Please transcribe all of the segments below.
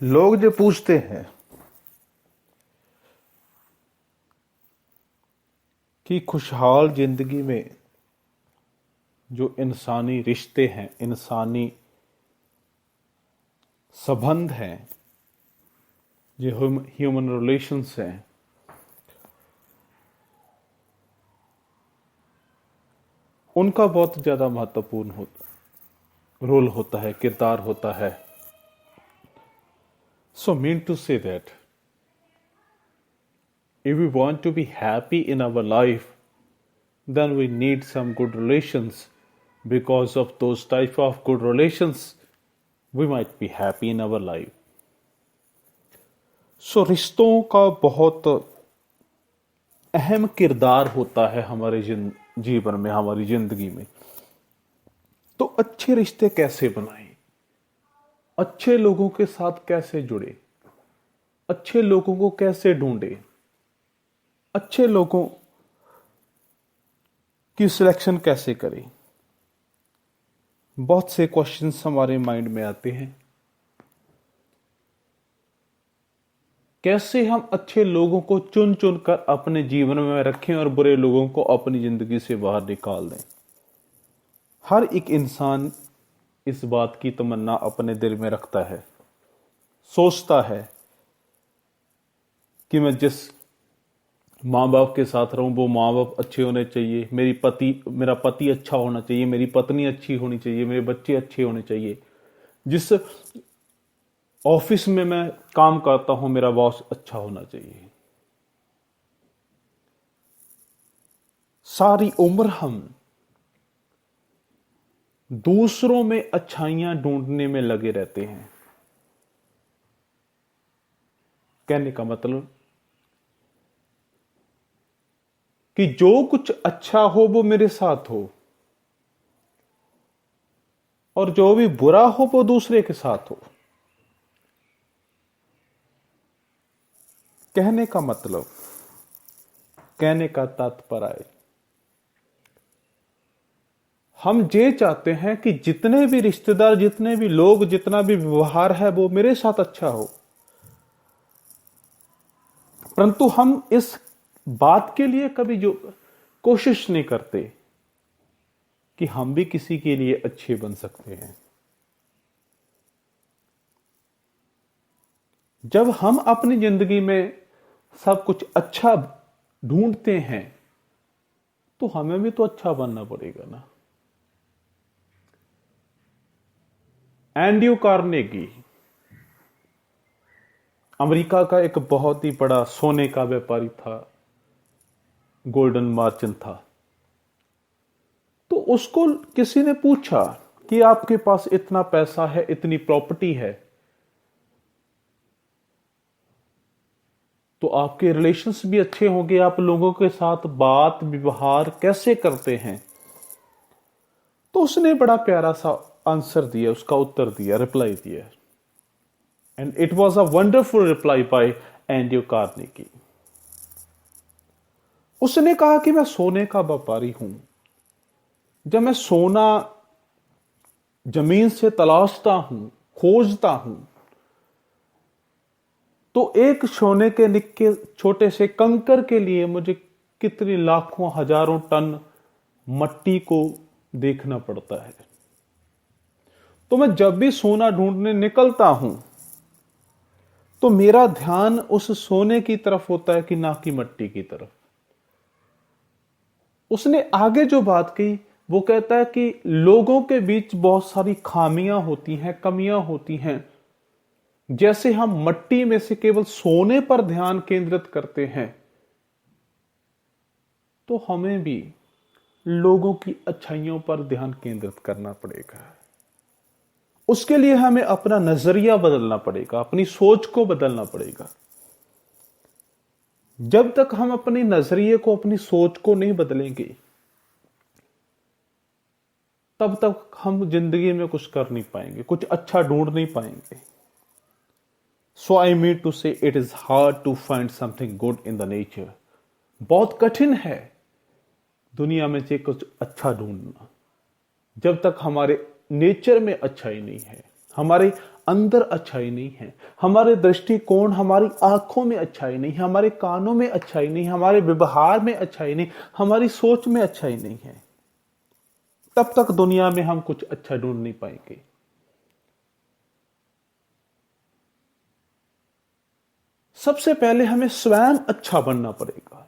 लोग जो पूछते हैं कि खुशहाल जिंदगी में जो इंसानी रिश्ते हैं, इंसानी संबंध हैं, जो ह्यूमन रिलेशंस हैं, उनका बहुत ज्यादा महत्वपूर्ण रोल होता है, किरदार होता है। So mean to say that if we want to be happy in our life, then we need some good relations. Because of those type of good relations, we might be happy in our life. So रिश्तों का बहुत अहम किरदार होता है हमारे जीवन में, हमारी जिंदगी में। तो अच्छे रिश्ते कैसे बनाएं, अच्छे लोगों के साथ कैसे जुड़े, अच्छे लोगों को कैसे ढूंढे, अच्छे लोगों की सिलेक्शन कैसे करें। बहुत से क्वेश्चंस हमारे माइंड में आते हैं। कैसे हम अच्छे लोगों को चुन चुन कर अपने जीवन में रखें और बुरे लोगों को अपनी जिंदगी से बाहर निकाल दें। हर एक इंसान इस बात की तमन्ना अपने दिल में रखता है, सोचता है कि मैं जिस माँ बाप के साथ रहूं वो माँ बाप अच्छे होने चाहिए, मेरा पति अच्छा होना चाहिए, मेरी पत्नी अच्छी होनी चाहिए, मेरे बच्चे अच्छे होने चाहिए, जिस ऑफिस में मैं काम करता हूं मेरा बॉस अच्छा होना चाहिए। सारी उम्र हम दूसरों में अच्छाइयां ढूंढने में लगे रहते हैं। कहने का मतलब कि जो कुछ अच्छा हो वो मेरे साथ हो और जो भी बुरा हो वो दूसरे के साथ हो। कहने का मतलब, कहने का तात्पर्य, हम ये चाहते हैं कि जितने भी रिश्तेदार, जितने भी लोग, जितना भी व्यवहार है वो मेरे साथ अच्छा हो। परंतु हम इस बात के लिए कभी जो कोशिश नहीं करते कि हम भी किसी के लिए अच्छे बन सकते हैं। जब हम अपनी जिंदगी में सब कुछ अच्छा ढूंढते हैं तो हमें भी तो अच्छा बनना पड़ेगा ना। एंड्रयू कार्नेगी अमेरिका का एक बहुत ही बड़ा सोने का व्यापारी था, गोल्डन मर्चेंट था। तो उसको किसी ने पूछा कि आपके पास इतना पैसा है, इतनी प्रॉपर्टी है, तो आपके रिलेशंस भी अच्छे होंगे, आप लोगों के साथ बात व्यवहार कैसे करते हैं। तो उसने बड़ा प्यारा सा आंसर दिया, उसका उत्तर दिया, रिप्लाई दिया। And it was a wonderful reply by Andrew Carnegie. उसने कहा कि मैं सोने का व्यापारी हूं। जब मैं सोना जमीन से तलाशता हूं, खोजता हूं, तो एक सोने के निक्के छोटे से कंकर के लिए मुझे कितनी लाखों हजारों टन मट्टी को देखना पड़ता है। तो मैं जब भी सोना ढूंढने निकलता हूं तो मेरा ध्यान उस सोने की तरफ होता है कि ना कि मट्टी की तरफ। उसने आगे जो बात की वो कहता है कि लोगों के बीच बहुत सारी खामियां होती हैं, कमियां होती हैं। जैसे हम मट्टी में से केवल सोने पर ध्यान केंद्रित करते हैं, तो हमें भी लोगों की अच्छाइयों पर ध्यान केंद्रित करना पड़ेगा। उसके लिए हमें अपना नजरिया बदलना पड़ेगा, अपनी सोच को बदलना पड़ेगा। जब तक हम अपने नजरिए को, अपनी सोच को नहीं बदलेंगे, तब तक हम जिंदगी में कुछ कर नहीं पाएंगे, कुछ अच्छा ढूंढ नहीं पाएंगे। So I mean to say it is hard to find something good in the nature. बहुत कठिन है दुनिया में से कुछ अच्छा ढूंढना, जब तक हमारे नेचर में अच्छाई नहीं है, हमारे अंदर अच्छाई नहीं है, हमारे दृष्टिकोण, हमारी आंखों में अच्छाई नहीं, हमारे कानों में अच्छाई नहीं, हमारे व्यवहार में अच्छाई नहीं, हमारी सोच में अच्छाई नहीं है, तब तक दुनिया में हम कुछ अच्छा ढूंढ नहीं पाएंगे। सबसे पहले हमें स्वयं अच्छा बनना पड़ेगा।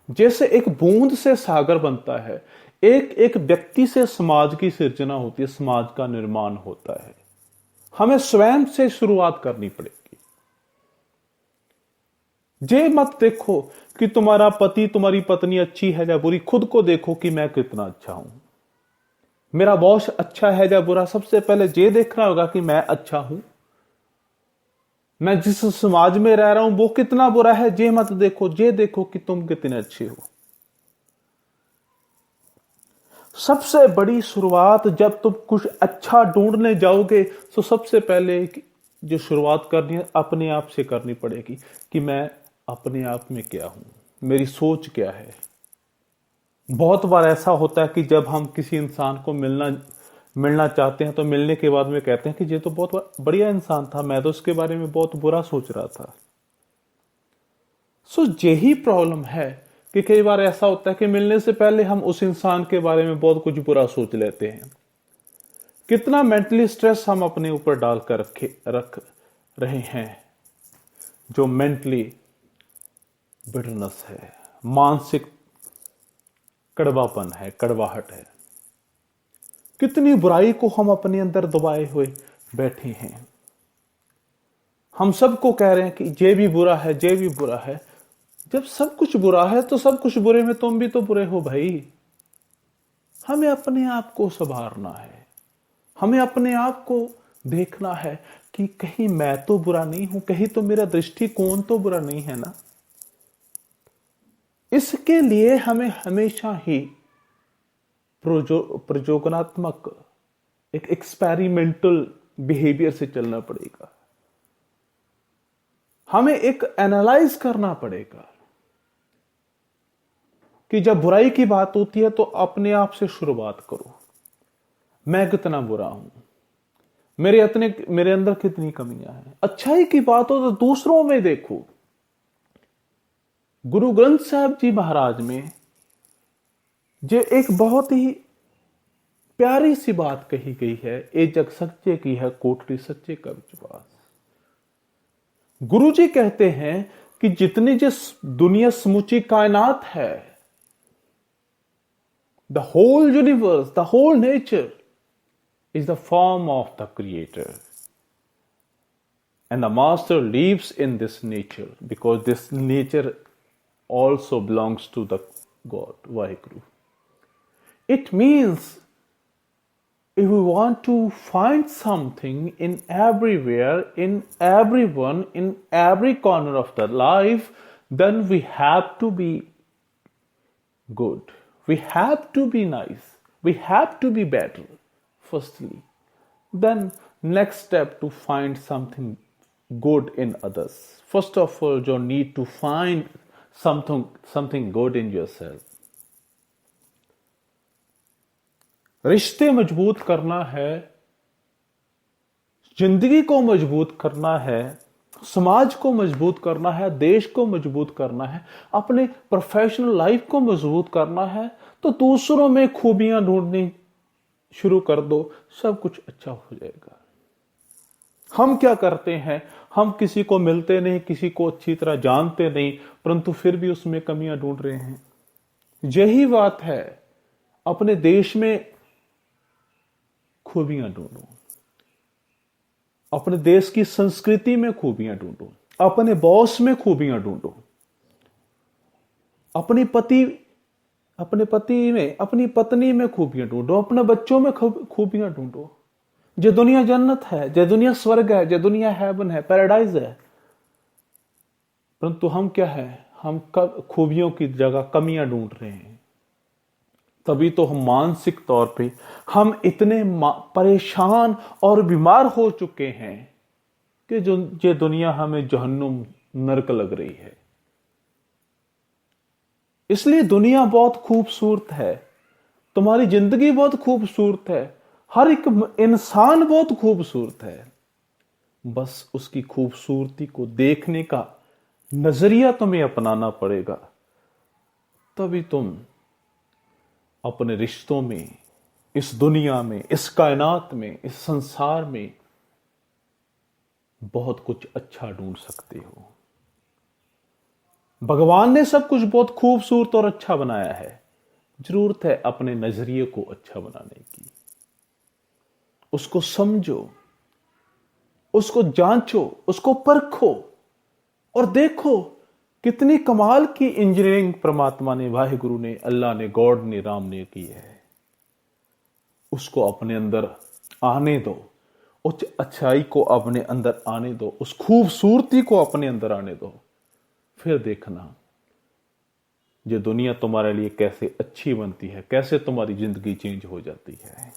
जैसे एक बूंद से सागर बनता है, एक एक व्यक्ति से समाज की सृजना होती है, समाज का निर्माण होता है। हमें स्वयं से शुरुआत करनी पड़ेगी। जे मत देखो कि तुम्हारा पति, तुम्हारी पत्नी अच्छी है या बुरी, खुद को देखो कि मैं कितना अच्छा हूं, मेरा बॉस अच्छा है या बुरा। सबसे पहले ये देखना होगा कि मैं अच्छा हूं, मैं जिस समाज में रह रहा हूं वो कितना बुरा है। ये मत देखो, ये देखो कि तुम कितने अच्छे हो। सबसे बड़ी शुरुआत जब तुम कुछ अच्छा ढूंढने जाओगे तो सबसे पहले जो शुरुआत करनी है अपने आप से करनी पड़ेगी कि मैं अपने आप में क्या हूं, मेरी सोच क्या है। बहुत बार ऐसा होता है कि जब हम किसी इंसान को मिलना चाहते हैं तो मिलने के बाद में कहते हैं कि ये तो बहुत बढ़िया इंसान था, मैं तो उसके बारे में बहुत बुरा सोच रहा था। सो यही प्रॉब्लम है कि कई बार ऐसा होता है कि मिलने से पहले हम उस इंसान के बारे में बहुत कुछ बुरा सोच लेते हैं। कितना मेंटली स्ट्रेस हम अपने ऊपर डालकर रख रहे हैं, जो मेंटली बिटरनेस है, मानसिक कड़वापन है, कड़वाहट है। कितनी बुराई को हम अपने अंदर दबाए हुए बैठे हैं। हम सबको कह रहे हैं कि ये भी बुरा है, ये भी बुरा है। जब सब कुछ बुरा है तो सब कुछ बुरे में तुम भी तो बुरे हो भाई। हमें अपने आप को संभालना है, हमें अपने आप को देखना है कि कहीं मैं तो बुरा नहीं हूं, कहीं तो मेरा दृष्टिकोण तो बुरा नहीं है ना। इसके लिए हमें हमेशा ही प्रयोगात्मक, एक एक्सपेरिमेंटल बिहेवियर से चलना पड़ेगा। हमें एक एनालाइज करना पड़ेगा कि जब बुराई की बात होती है तो अपने आप से शुरुआत करो। मैं कितना बुरा हूं, मेरे अंदर कितनी कमियां हैं। अच्छाई की बात हो तो दूसरों में देखो। गुरु ग्रंथ साहब जी महाराज में जो एक बहुत ही प्यारी सी बात कही गई है, ए जग सच्चे की है कोठरी सच्चे का विश्वास। गुरु जी कहते हैं कि जितनी जिस दुनिया समूची कायनात है, the whole universe, the whole nature is the form of the creator, and the master lives in this nature because this nature also belongs to the God Vaheguru. It means if we want to find something in everywhere, in everyone, in every corner of the life, then we have to be good, we have to be nice, we have to be better firstly. Then next step to find something good in others. First of all, you need to find something good in yourself. रिश्ते मजबूत करना है, जिंदगी को मजबूत करना है, समाज को मजबूत करना है, देश को मजबूत करना है, अपने प्रोफेशनल लाइफ को मजबूत करना है, तो दूसरों में खूबियां ढूंढनी शुरू कर दो, सब कुछ अच्छा हो जाएगा। हम क्या करते हैं, हम किसी को मिलते नहीं, किसी को अच्छी तरह जानते नहीं, परंतु फिर भी उसमें कमियां ढूंढ रहे हैं। यही बात है, अपने देश में खूबियां ढूंढो, अपने देश की संस्कृति में खूबियां ढूंढो, अपने बॉस में खूबियां ढूंढो, अपने पति में, अपनी पत्नी में खूबियां ढूंढो, अपने बच्चों में खूबियां ढूंढो। जो दुनिया जन्नत है, जो दुनिया स्वर्ग है, जो दुनिया हेवन है, पैराडाइज है, परंतु हम क्या है, हम खूबियों की जगह कमियां ढूंढ रहे हैं। तभी तो हम मानसिक तौर पे हम इतने परेशान और बीमार हो चुके हैं कि जो दुनिया हमें जहन्नुम, नरक लग रही है। इसलिए दुनिया बहुत खूबसूरत है, तुम्हारी जिंदगी बहुत खूबसूरत है, हर एक इंसान बहुत खूबसूरत है, बस उसकी खूबसूरती को देखने का नजरिया तुम्हें अपनाना पड़ेगा, तभी तुम अपने रिश्तों में, इस दुनिया में, इस कायनात में, इस संसार में बहुत कुछ अच्छा ढूंढ सकते हो। भगवान ने सब कुछ बहुत खूबसूरत और अच्छा बनाया है, जरूरत है अपने नजरिए को अच्छा बनाने की। उसको समझो, उसको जांचो, उसको परखो और देखो कितनी कमाल की इंजीनियरिंग परमात्मा ने, वाहिगुरु ने, अल्लाह ने, गॉड ने, राम ने की है। उसको अपने अंदर आने दो, उस अच्छाई को अपने अंदर आने दो, उस खूबसूरती को अपने अंदर आने दो। फिर देखना ये दुनिया तुम्हारे लिए कैसे अच्छी बनती है, कैसे तुम्हारी जिंदगी चेंज हो जाती है।